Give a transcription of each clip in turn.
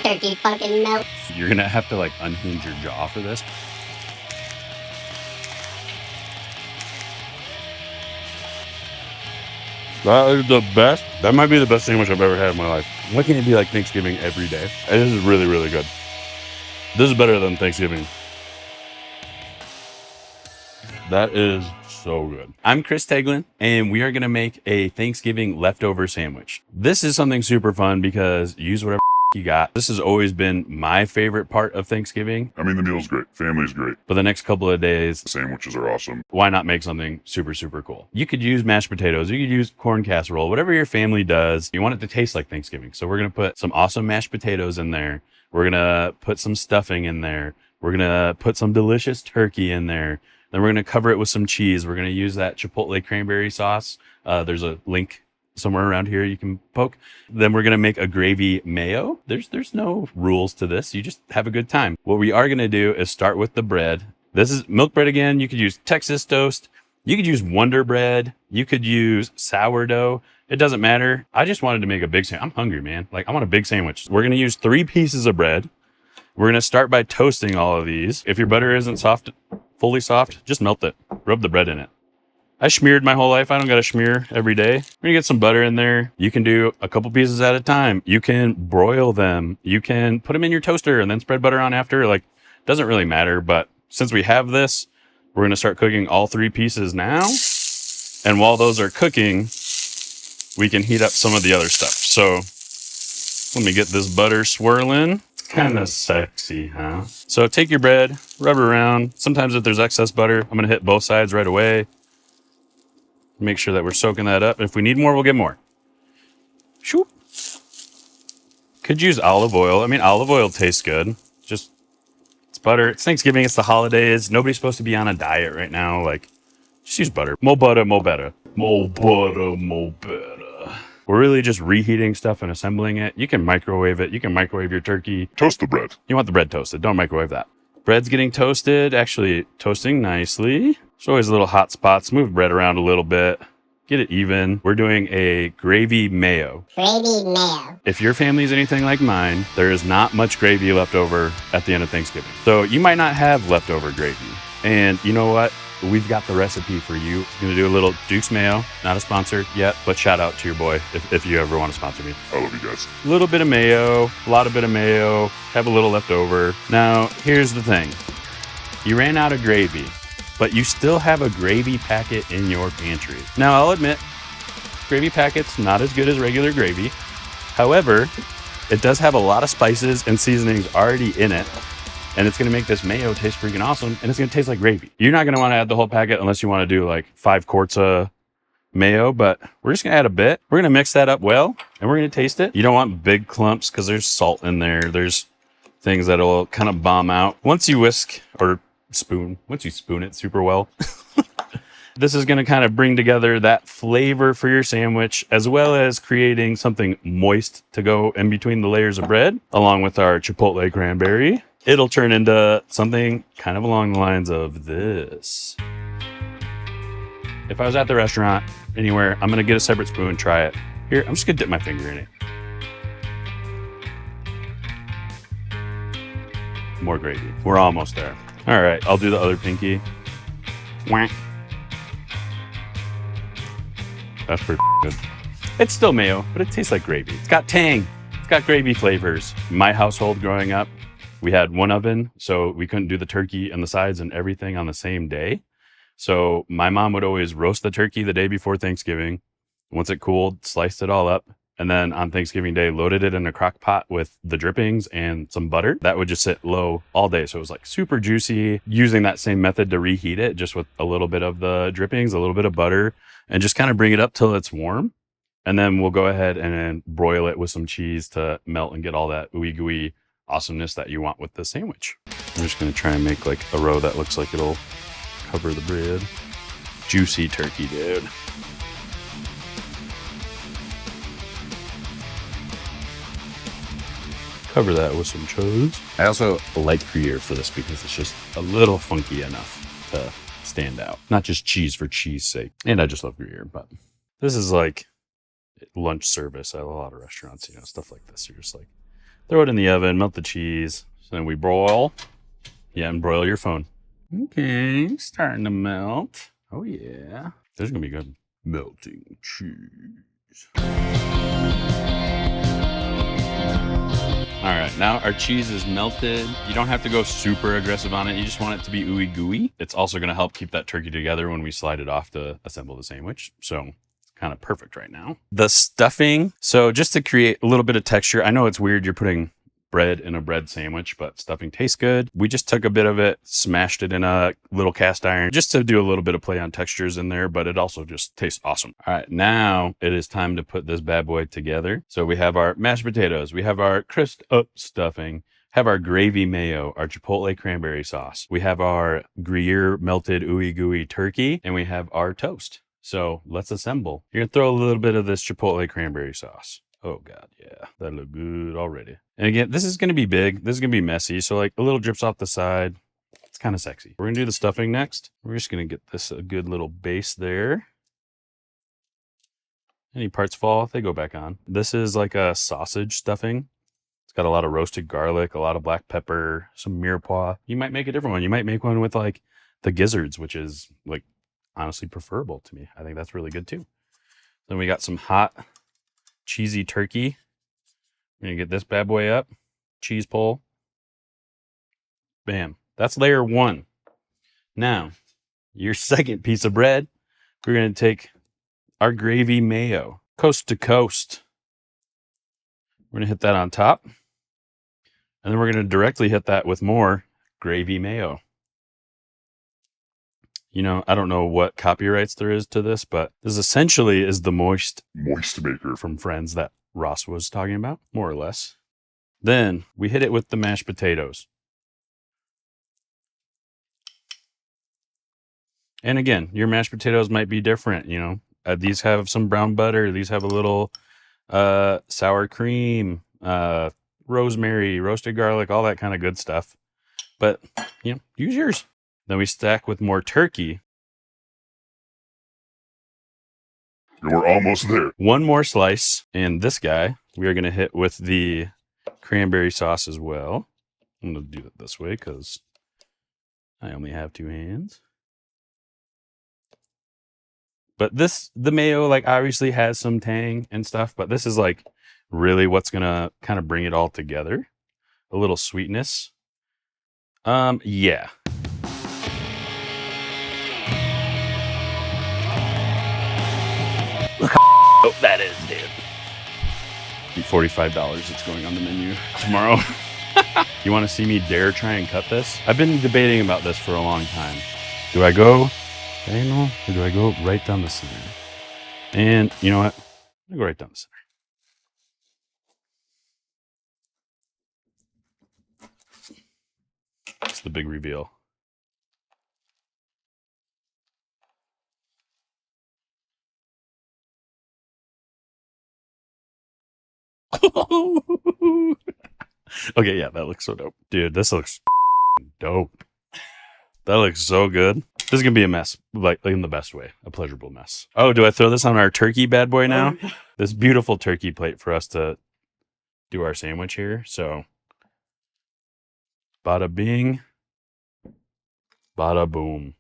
turkey fucking melts. You're gonna have to like unhinge your jaw for this. That is the best. That might be the best sandwich I've ever had in my life. Why can't it be like Thanksgiving every day? This is really, really good. This is better than Thanksgiving. That is so good. I'm Chris Teigland, and we are gonna make a Thanksgiving leftover sandwich. This is something super fun because use whatever you got. This has always been my favorite part of Thanksgiving. I mean, the meal's great. Family's great. For the next couple of days, The sandwiches are awesome. why not make something super, super cool? You could use mashed potatoes. You could use corn casserole, whatever your family does. You want it to taste like Thanksgiving. So we're going to put some awesome mashed potatoes in there. We're going to put some stuffing in there. We're going to put some delicious turkey in there. Then we're going to cover it with some cheese. We're going to use that Chipotle Cranberry Sauce. There's a link somewhere around here you can poke. Then we're going to make a gravy mayo. There's no rules to this. You just have a good time. What we are going to do is start with the bread. This is milk bread again. You could use Texas toast. You could use Wonder Bread. You could use sourdough. It doesn't matter. I just wanted to make a big sandwich. I'm hungry, man. Like, I want a big sandwich. We're going to use 3 pieces of bread. We're going to start by toasting all of these. If your butter isn't fully soft, just melt it. Rub the bread in it. I smeared my whole life. I don't got to smear every day. We're going to get some butter in there. You can do a couple pieces at a time. You can broil them. You can put them in your toaster and then spread butter on after. Like, doesn't really matter. But since we have this, we're going to start cooking all 3 pieces now. And while those are cooking, we can heat up some of the other stuff. So let me get this butter swirling. Kind of sexy, huh? So take your bread, rub it around. Sometimes if there's excess butter, I'm going to hit both sides right away. Make sure that we're soaking that up. If we need more, we'll get more. Shoop. Could use olive oil. I mean, olive oil tastes good. Just, it's butter. It's Thanksgiving. It's the holidays. Nobody's supposed to be on a diet right now. Like, just use butter. More butter, more better. More butter, more better. We're really just reheating stuff and assembling it. You can microwave it. You can microwave your turkey. Toast the bread. You want the bread toasted. Don't microwave that. Bread's getting toasted. Actually, toasting nicely. There's always little hot spots. Move bread around a little bit. Get it even. We're doing a gravy mayo. Gravy mayo. If your family is anything like mine, there is not much gravy left over at the end of Thanksgiving. So you might not have leftover gravy. And you know what? We've got the recipe for you. I'm going to do a little Duke's Mayo. Not a sponsor yet, but shout out to your boy if you ever want to sponsor me. I love you guys. A little bit of mayo, a lot of bit of mayo, have a little left over. Now, here's the thing. You ran out of gravy, but you still have a gravy packet in your pantry. Now, I'll admit, gravy packet's not as good as regular gravy. However, it does have a lot of spices and seasonings already in it. And it's going to make this mayo taste freaking awesome. And it's going to taste like gravy. You're not going to want to add the whole packet unless you want to do like 5 quarts of mayo. But we're just going to add a bit. We're going to mix that up well. And we're going to taste it. You don't want big clumps because there's salt in there. There's things that will kind of bomb out. Once you whisk or spoon, once you spoon it super well, this is going to kind of bring together that flavor for your sandwich, as well as creating something moist to go in between the layers of bread, along with our Chipotle cranberry. It'll turn into something kind of along the lines of this. If I was at the restaurant, anywhere, I'm going to get a separate spoon, try it. Here, I'm just going to dip my finger in it. More gravy. We're almost there. All right, I'll do the other pinky. Whack. That's pretty good. It's still mayo, but it tastes like gravy. It's got tang. It's got gravy flavors. My household growing up, we had one oven, so we couldn't do the turkey and the sides and everything on the same day. So my mom would always roast the turkey the day before Thanksgiving. Once it cooled, sliced it all up. And then on Thanksgiving Day, loaded it in a crock pot with the drippings and some butter. That would just sit low all day. So it was like super juicy. Using that same method to reheat it, just with a little bit of the drippings, a little bit of butter, and just kind of bring it up till it's warm. And then we'll go ahead and then broil it with some cheese to melt and get all that ooey gooey awesomeness that you want with the sandwich. I'm just going to try and make like a row that looks like it'll cover the bread. Juicy turkey, dude. Cover that with some cheese. I also like Gruyere for this because it's just a little funky enough to stand out. Not just cheese for cheese sake. And I just love Gruyere, but this is like lunch service at a lot of restaurants, you know, stuff like this. You're just like, Throw it in the oven, melt the cheese. So then we broil. Yeah, and broil your phone. Okay, starting to melt. Oh yeah. This is gonna be good. Melting cheese. All right, now our cheese is melted. You don't have to go super aggressive on it. You just want it to be ooey gooey. It's also gonna help keep that turkey together when we slide it off to assemble the sandwich. So kind of perfect right now. The stuffing. So just to create a little bit of texture, I know it's weird you're putting bread in a bread sandwich, but stuffing tastes good. We just took a bit of it, smashed it in a little cast iron just to do a little bit of play on textures in there, but it also just tastes awesome. All right, now it is time to put this bad boy together. So we have our mashed potatoes, we have our crisped up stuffing, have our gravy mayo, our Chipotle cranberry sauce. We have our Gruyere melted ooey gooey turkey, and we have our toast. So let's assemble. You're gonna throw a little bit of this Chipotle cranberry sauce. Oh God, yeah, that look good already. And again, this is gonna be big. This is gonna be messy. So like a little drips off the side. It's kind of sexy. We're gonna do the stuffing next. We're just gonna get this a good little base there. Any parts fall off, they go back on. This is like a sausage stuffing. It's got a lot of roasted garlic, a lot of black pepper, some mirepoix. You might make a different one. You might make one with like the gizzards, which is like honestly preferable to me. I think that's really good too. Then we got some hot cheesy turkey. We're gonna get this bad boy up. Cheese pull. Bam. That's layer one. Now, your second piece of bread, we're gonna take our gravy mayo, coast to coast. We're gonna hit that on top. And then we're gonna directly hit that with more gravy mayo. You know, I don't know what copyrights there is to this, but this essentially is the moist maker from Friends that Ross was talking about, more or less. Then we hit it with the mashed potatoes. And again, your mashed potatoes might be different, you know. These have some brown butter. These have a little sour cream, rosemary, roasted garlic, all that kind of good stuff. But, you know, use yours. Then we stack with more turkey. And we're almost there. One more slice. And this guy, we are going to hit with the cranberry sauce as well. I'm going to do it this way because I only have two hands. But the mayo, like, obviously has some tang and stuff, but this is like really what's going to kind of bring it all together. A little sweetness. Yeah. Look how dope that is, dude. Be $45. It's going on the menu tomorrow. You want to see me dare try and cut this? I've been debating about this for a long time. Do I go diagonal or do I go right down the center? And you know what? I'm gonna go right down the center. It's the big reveal. Okay, yeah, that looks so dope. Dude, this looks dope. That looks so good. This is gonna be a mess, like in the best way, a pleasurable mess. Oh, do I throw this on our turkey bad boy now? Oh, yeah. This beautiful turkey plate for us to do our sandwich here. So, bada bing, bada boom.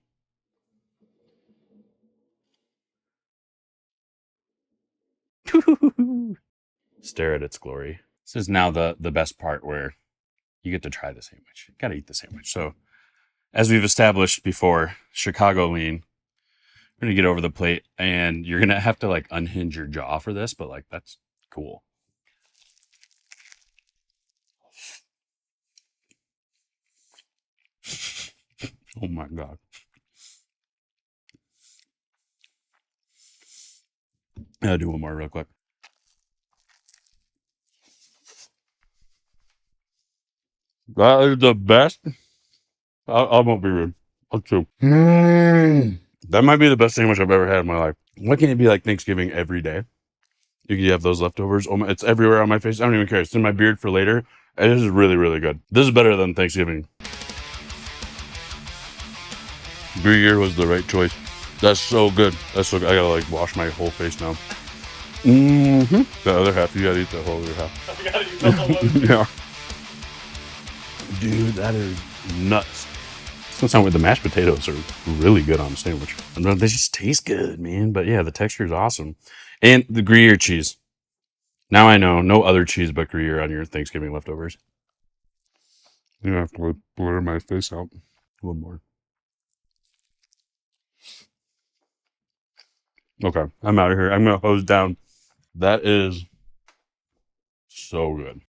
Stare at its glory. This is now the best part where you get to try the sandwich. You gotta eat the sandwich. So, as we've established before, Chicago lean, we're gonna get over the plate and you're gonna have to like unhinge your jaw for this, but like that's cool. Oh my God. I'll do one more real quick. That is the best. I won't be rude. I'll chew. That might be the best sandwich I've ever had in my life. Why can't it be like Thanksgiving every day? You can have those leftovers. Oh my, it's everywhere on my face. I don't even care. It's in my beard for later. And this is really, really good. This is better than Thanksgiving. Gruyere was the right choice. That's so good. That's so good. I gotta like wash my whole face now. The other half, you gotta eat the whole other half. I gotta eat the whole other. Yeah. Dude, that is nuts. Sometimes with the mashed potatoes are really good on a sandwich. They just taste good, man. But yeah, the texture is awesome. And the Gruyere cheese. Now I know no other cheese but Gruyere on your Thanksgiving leftovers. You have to blur my face out. One more. Okay, I'm out of here. I'm gonna hose down. That is so good.